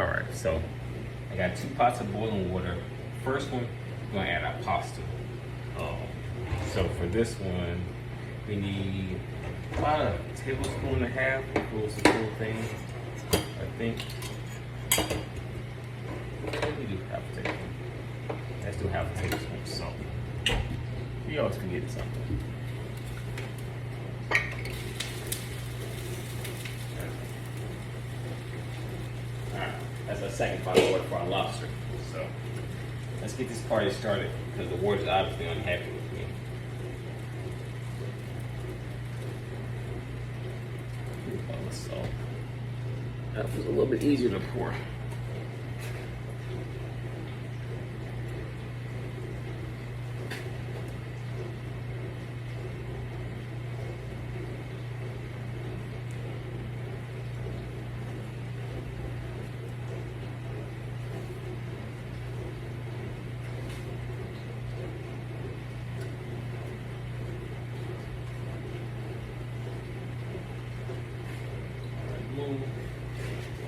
All right, so I got 2 pots of boiling water. First one, we're gonna add our pasta. So for this one, we need about a tablespoon and a half. Close the whole thing. I think. What do we do? Half a tablespoon. Let's do half a tablespoon of salt. You always forget something. Alright, that's our second pot of water for our lobster. So let's get this party started because the water's obviously unhappy with me. All the salt. That was a little bit easier to pour.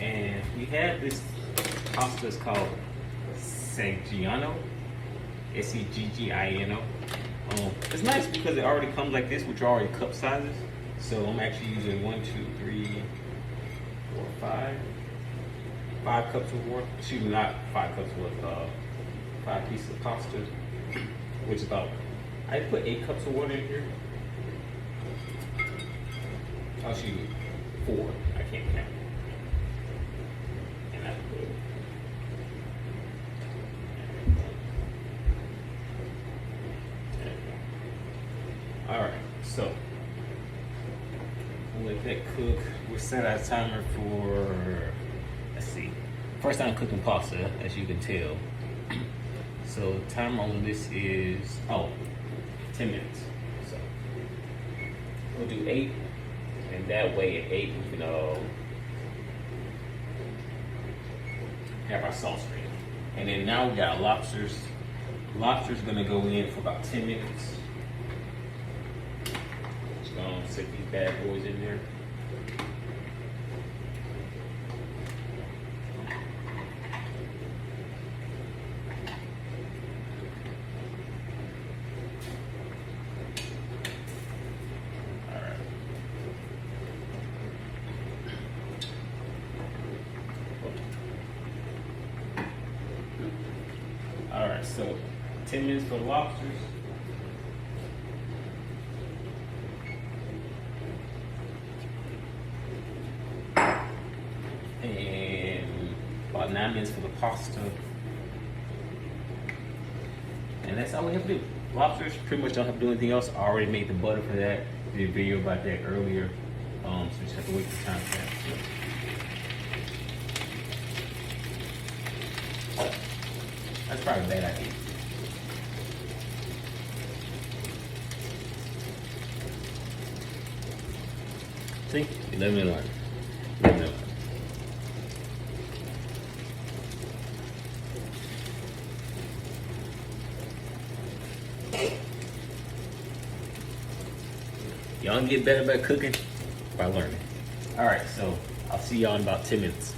And we have this pasta, it's called Seggiano, Seggino. It's nice because it already comes like this, which are already cup sizes. So I'm actually using 1, 2, 3, 4, 5 cups of water. Excuse me, not 5 cups worth, 5 pieces of pasta, which is about, I put 8 cups of water in here. Oh, excuse me, 4. I can't count. And I put Alright, so we'll let that cook. We'll set our timer for, let's see, first time cooking pasta, as you can tell. So timer on this is 10 minutes. So we'll do 8, and that way at 8 we can have our sauce ready. And then now we got our lobsters. Lobster's gonna go in for about 10 minutes. Just gonna set these bad boys in there. Alright, so 10 minutes for the lobsters. And about 9 minutes for the pasta. And that's all we have to do. Lobsters pretty much don't have to do anything else. I already made the butter for that. Did a video about that earlier. So just have to wait for time for that. That's probably a bad idea. See? You live and learn. Live and learn. Y'all can get better by cooking by learning. Alright, so I'll see y'all in about 10 minutes.